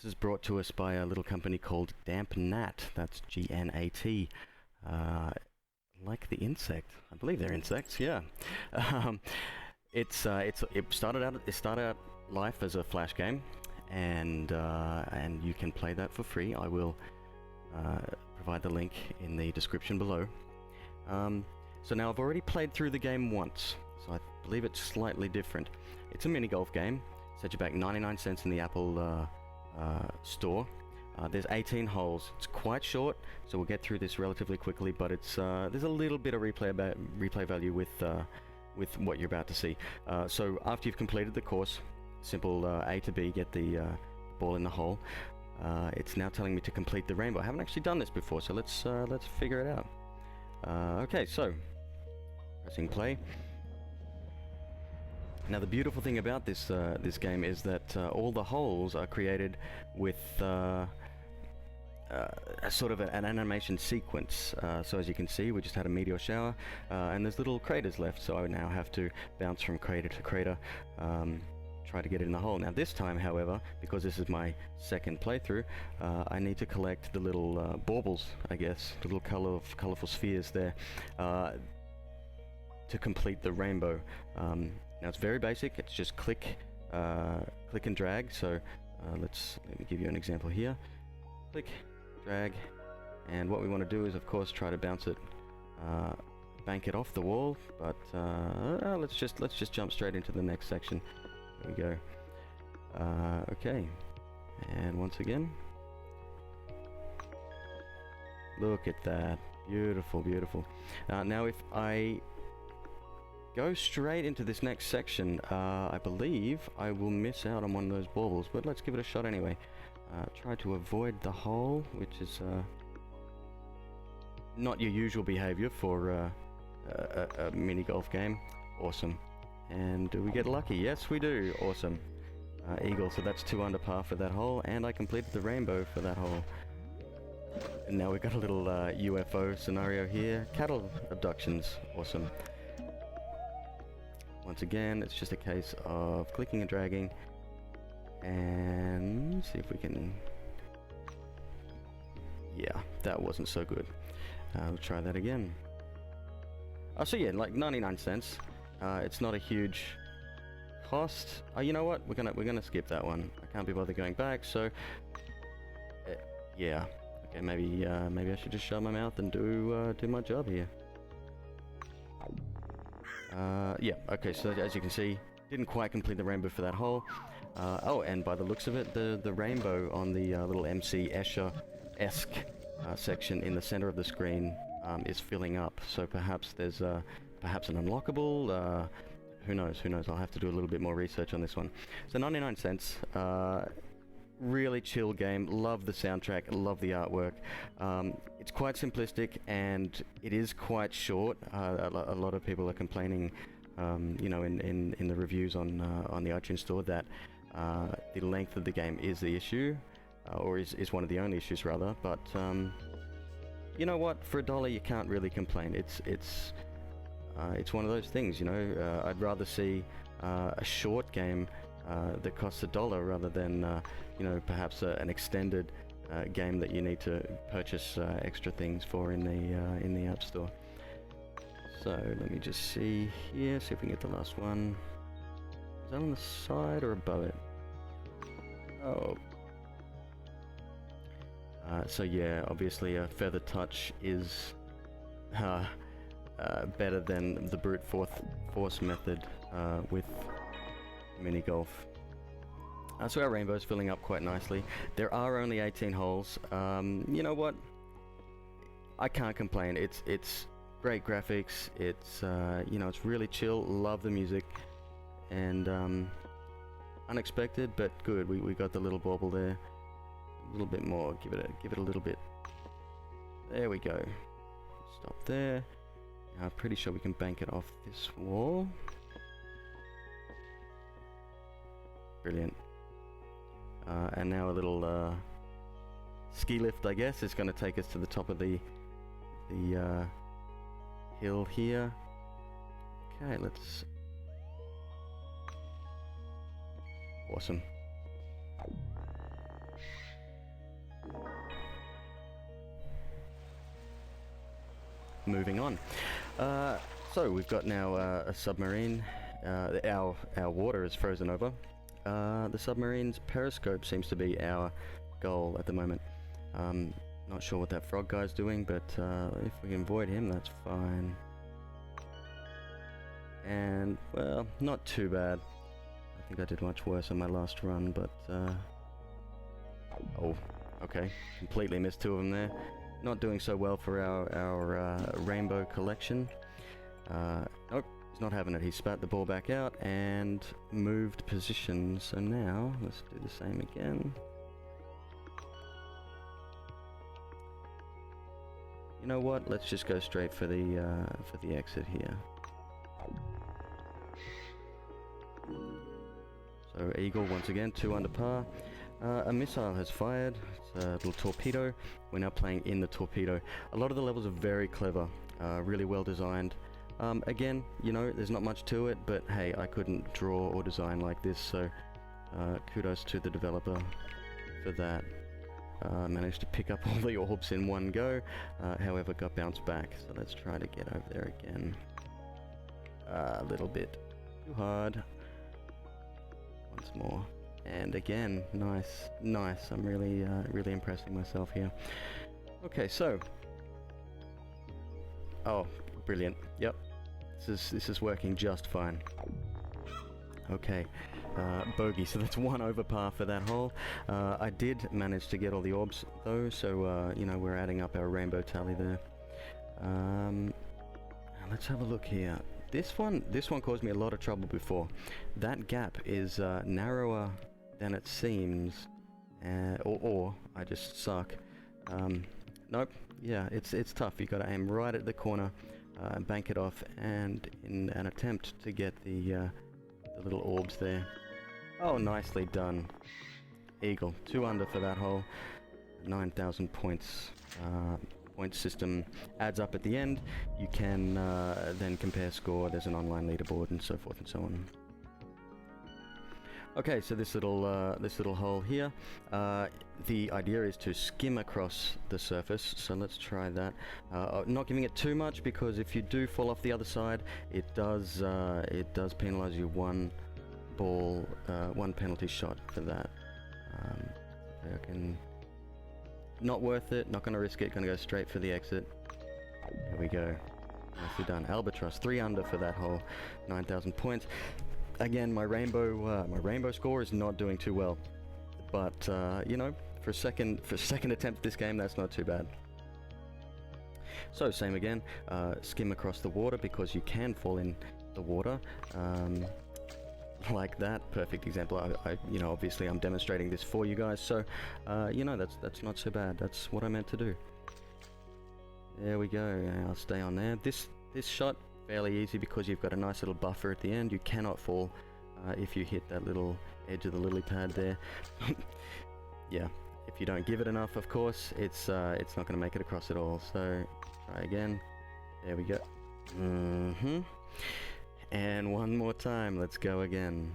This is brought to us by a little company called Damp Nat. That's G-N-A-T. Like the insect. I believe they're insects. Yeah. It started out life as a flash game, and you can play that for free. I will provide the link in the description below. So now I've already played through the game once, so I believe it's slightly different. It's a mini golf game. Set you back 99 cents in the Apple store. There's 18 holes. It's quite short, so we'll get through this relatively quickly, but it's there's a little bit of replay value with what you're about to see. So after you've completed the course, simple A to B, get the ball in the hole. It's now telling me to complete the rainbow. I haven't actually done this before, so let's figure it out. Okay, so pressing play. Now the beautiful thing about this this game is that all the holes are created with a sort of an animation sequence. So as you can see, we just had a meteor shower, and there's little craters left, so I now have to bounce from crater to crater, try to get it in the hole. Now this time, however, because this is my second playthrough, I need to collect the little baubles, I guess, the little colorful spheres there, to complete the rainbow. Now it's very basic. It's just click and drag. So let me give you an example here. Click, drag, and what we want to do is, of course, try to bounce it, bank it off the wall. But let's just jump straight into the next section. There we go. Okay, and once again, look at that, beautiful, beautiful. Now if I go straight into this next section, I believe I will miss out on one of those baubles, but let's give it a shot anyway. Try to avoid the hole, which is not your usual behavior for a mini golf game. Awesome. And do we get lucky? Yes, we do. Awesome. Eagle, so that's 2 under par for that hole, and I completed the rainbow for that hole. And now we've got a little UFO scenario here. Cattle abductions. Awesome. Once again, it's just a case of clicking and dragging, and see if we can... Yeah, that wasn't so good. We'll try that again. So yeah, like 99 cents. It's not a huge cost. You know what? We're gonna skip that one. I can't be bothered going back. So yeah. Okay, maybe I should just shut my mouth and do my job here. Yeah, okay, so as you can see, didn't quite complete the rainbow for that hole. Oh, and by the looks of it, the rainbow on the little MC Escher-esque section in the center of the screen is filling up. So perhaps there's perhaps an unlockable, who knows, I'll have to do a little bit more research on this one. So 99 cents, really chill game, love the soundtrack, love the artwork. It's quite simplistic and it is quite short. A lot of people are complaining, you know, in the reviews on the iTunes store that the length of the game is the issue, or is one of the only issues rather. But you know what? For $1, you can't really complain. It's one of those things, you know. I'd rather see a short game that costs $1 rather than you know, perhaps an extended game that you need to purchase extra things for in the App Store. So let me just see here, see if we can get the last one. Is that on the side or above it? Oh. So yeah, obviously a feather touch is better than the brute force method with mini golf. So our rainbow's filling up quite nicely. There are only 18 holes. You know what? I can't complain. It's great graphics. It's you know, it's really chill. Love the music, and unexpected but good. We got the little bauble there. A little bit more. Give it a little bit. There we go. Stop there. I'm pretty sure we can bank it off this wall. Brilliant. And now a little ski lift, I guess, is going to take us to the top of the hill here. Okay, let's... Awesome. moving on. So we've got now a submarine. Our water is frozen over. The submarine's periscope seems to be our goal at the moment. Not sure what that frog guy's doing, but if we can avoid him, that's fine. And, well, not too bad. I think I did much worse on my last run, but... oh, okay. Completely missed two of them there. Not doing so well for our rainbow collection. Nope, he's not having it. He spat the ball back out and moved position. So now, let's do the same again. You know what? Let's just go straight for the exit here. So Eagle once again, 2 under par. A missile has fired. It's a little torpedo. We're now playing in the torpedo. A lot of the levels are very clever, really well designed. Again, you know, there's not much to it, but hey, I couldn't draw or design like this, so kudos to the developer for that. Managed to pick up all the orbs in one go, however got bounced back. So let's try to get over there again. A little bit too hard. Once more. And again, nice. I'm really impressing myself here. Okay, so. Oh, brilliant. Yep. This is working just fine. Okay. Bogey, so that's 1 over par for that hole. I did manage to get all the orbs though, so you know, we're adding up our rainbow tally there. Let's have a look here. This one caused me a lot of trouble before. That gap is narrower than it seems, or I just suck. Nope. Yeah, it's tough. You got to aim right at the corner, bank it off, and in an attempt to get the little orbs there. Oh, nicely done. Eagle, 2 under for that hole. 9,000 points. Point system adds up at the end. You can then compare score. There's an online leaderboard and so forth and so on. Okay, so this little hole here. The idea is to skim across the surface. So let's try that. Not giving it too much, because if you do fall off the other side, it does penalize you 1 ball, 1 penalty shot for that. Okay, I can. Not worth it, not going to risk it, going to go straight for the exit. There we go. Nicely done. Albatross, 3 under for that hole, 9,000 points. Again, my rainbow score is not doing too well. But, you know, for a second attempt at this game, that's not too bad. So, same again, skim across the water, because you can fall in the water. Like that, perfect example. You know, obviously I'm demonstrating this for you guys, so you know, that's not so bad. That's what I meant to do. There we go. I'll stay on there. This shot fairly easy, because you've got a nice little buffer at the end. You cannot fall if you hit that little edge of the lily pad there. Yeah, if you don't give it enough, of course, it's not going to make it across at all. So try again. There we go. And one more time, let's go again.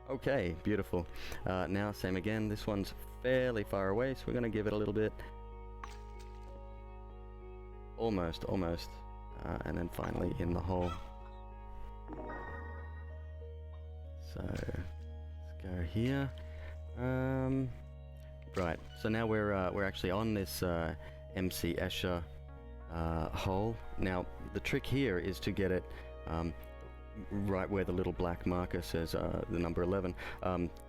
Okay, beautiful. Now, same again. This one's fairly far away, so we're going to give it a little bit. Almost. And then finally in the hole. So, let's go here. Right, so now we're actually on this MC Escher hole. Now the trick here is to get it right where the little black marker says the number 11.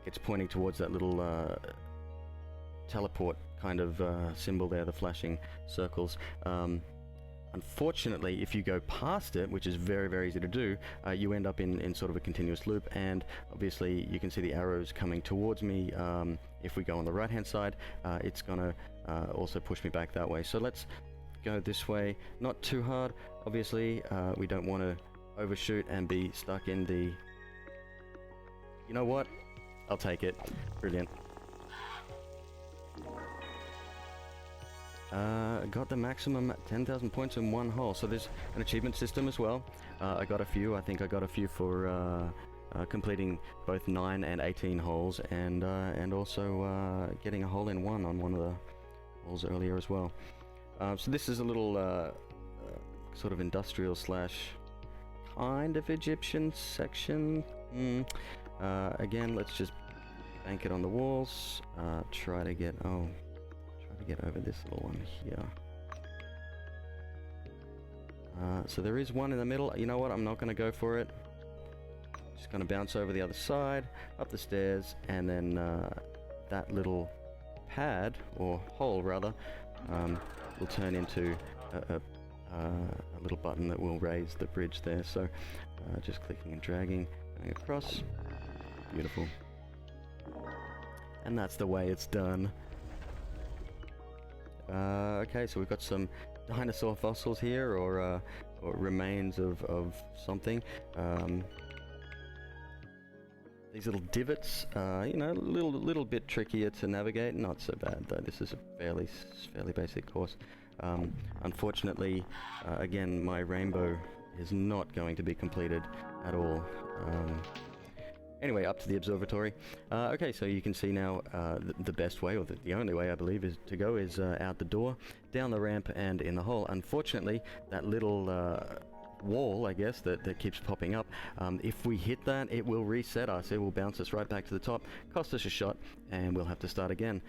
It's pointing towards that little teleport kind of symbol there, the flashing circles. Unfortunately, if you go past it, which is very, very easy to do, you end up in sort of a continuous loop, and obviously you can see the arrows coming towards me. If we go on the right hand side, it's gonna also push me back that way. So let's go this way, not too hard. Obviously, we don't want to overshoot and be stuck in the... You know what? I'll take it. Brilliant. Got the maximum 10,000 points in one hole. So there's an achievement system as well. I got a few. I think I got a few for completing both 9 and 18 holes, and also getting a hole in one on one of the holes earlier as well. So this is a little sort of industrial slash kind of Egyptian section. Again, let's just bank it on the walls. Try to get over this little one here. So there is one in the middle. You know what? I'm not going to go for it. Just going to bounce over the other side, up the stairs, and then that little pad, or hole rather, will turn into a little button that will raise the bridge there. So just clicking and dragging, going across. Beautiful. And that's the way it's done. Okay, so we've got some dinosaur fossils here, or remains of something. These little divots, you know, a little bit trickier to navigate. Not so bad though. This is a fairly basic course. Unfortunately, again, my rainbow is not going to be completed at all. Anyway, up to the observatory. Okay, so you can see now the best way, or the only way I believe is to go, is out the door, down the ramp, and in the hole. Unfortunately, that little wall, I guess, that keeps popping up, if we hit that, it will reset us. It will bounce us right back to the top, cost us a shot, and we'll have to start again.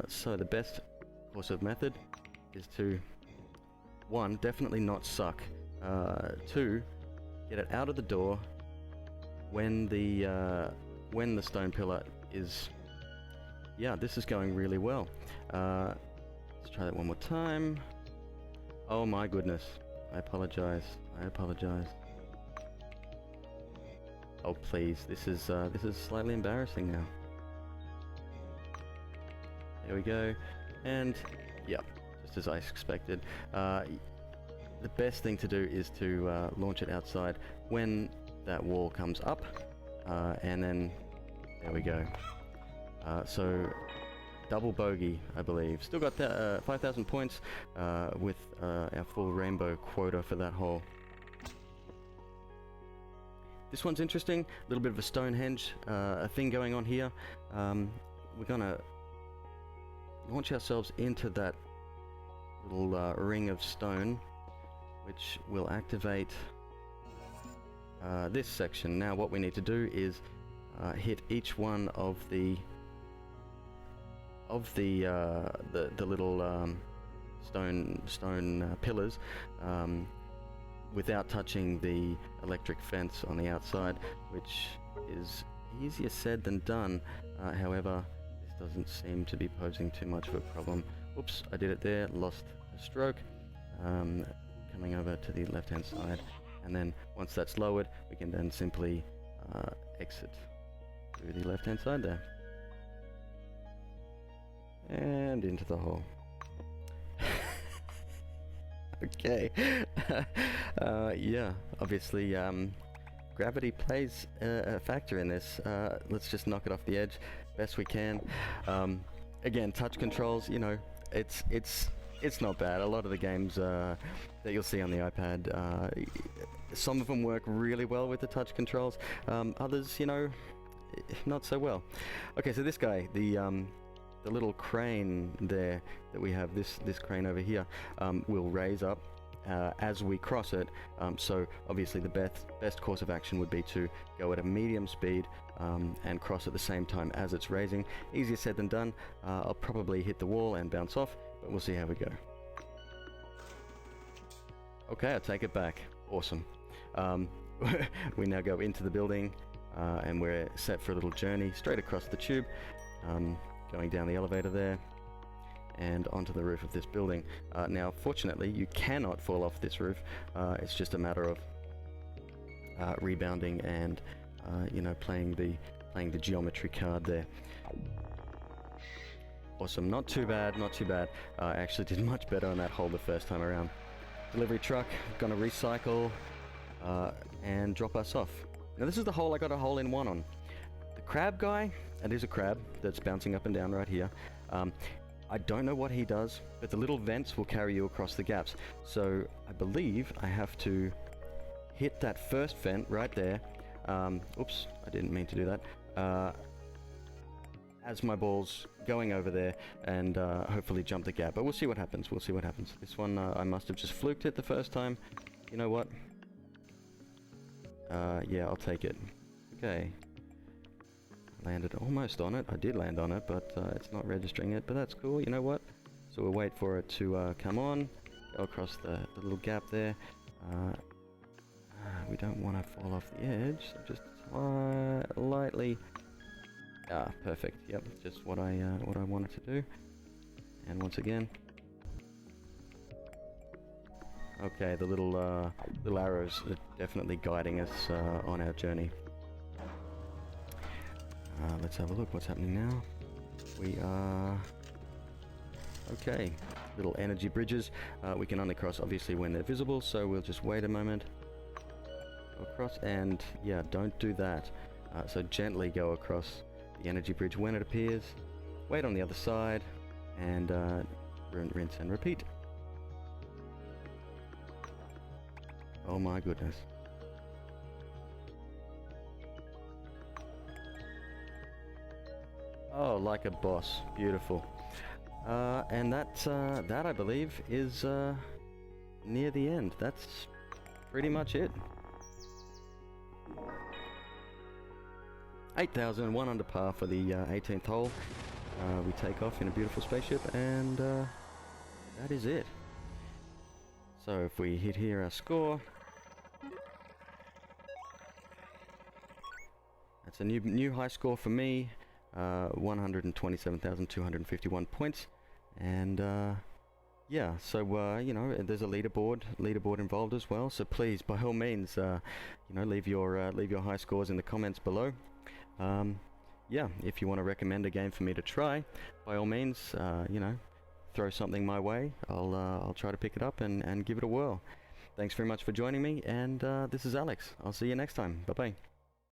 So the best course of method is to, 1, definitely not suck. 2, get it out of the door when the stone pillar is... Yeah, this is going really well. Let's try that one more time. Oh my goodness. I apologize. Oh please, this is slightly embarrassing now. There we go. And yeah, just as I expected. The best thing to do is to launch it outside when that wall comes up, and then there we go. So double bogey, I believe. Still got that 5,000 points with our full rainbow quota for that hole. This one's interesting. A little bit of a Stonehenge thing going on here. We're gonna launch ourselves into that little ring of stone, which will activate this section. Now what we need to do is hit each one of the little stone pillars without touching the electric fence on the outside, which is easier said than done. However, this doesn't seem to be posing too much of a problem. Oops, I did it there, lost a stroke. Coming over to the left hand side, and then once that's lowered, we can then simply exit through the left hand side there and into the hole. Okay. Yeah, obviously gravity plays a factor in this. Let's just knock it off the edge best we can. Again, touch controls, you know, it's not bad. A lot of the games that you'll see on the iPad, some of them work really well with the touch controls. Others, you know, not so well. Okay, so this guy, the little crane there that we have, this crane over here, will raise up as we cross it. So obviously the best course of action would be to go at a medium speed and cross at the same time as it's raising. Easier said than done. I'll probably hit the wall and bounce off, but we'll see how we go. Okay, I take it back. Awesome. We now go into the building, and we're set for a little journey straight across the tube, going down the elevator there and onto the roof of this building. Now, fortunately, you cannot fall off this roof. It's just a matter of rebounding and you know, playing the geometry card there. Awesome, not too bad, not too bad. I actually did much better on that hole the first time around. Delivery truck, gonna recycle and drop us off. Now this is the hole I got a hole in one on. The crab guy, it is a crab that's bouncing up and down right here. I don't know what he does, but the little vents will carry you across the gaps. So I believe I have to hit that first vent right there. Oops, I didn't mean to do that. as my ball's going over there and hopefully jump the gap. But we'll see what happens. We'll see what happens. This one, I must have just fluked it the first time. You know what? Yeah, I'll take it. Okay. Landed almost on it. I did land on it, but it's not registering it. But that's cool. You know what? So we'll wait for it to come on. Go across the little gap there. We don't want to fall off the edge. So just lightly. Ah, perfect. Yep, just what I wanted to do. And once again. Okay, the little arrows are definitely guiding us on our journey. Let's have a look. What's happening now? We are... Okay, little energy bridges. We can only cross, obviously, when they're visible, so we'll just wait a moment. Go across, and yeah, don't do that. So gently go across the energy bridge when it appears. Wait on the other side, and rinse and repeat. Oh my goodness. Oh, like a boss. Beautiful. And that I believe is near the end. That's pretty much it. 8,001 under par for the 18th hole. We take off in a beautiful spaceship, and that is it. So if we hit here our score, that's a new high score for me. 127,251 points, and yeah, so you know, there's a leaderboard involved as well, so please, by all means, you know, leave your high scores in the comments below. Yeah, if you want to recommend a game for me to try, by all means, you know, throw something my way. I'll try to pick it up and give it a whirl. Thanks very much for joining me, and this is Alex. I'll see you next time. Bye bye.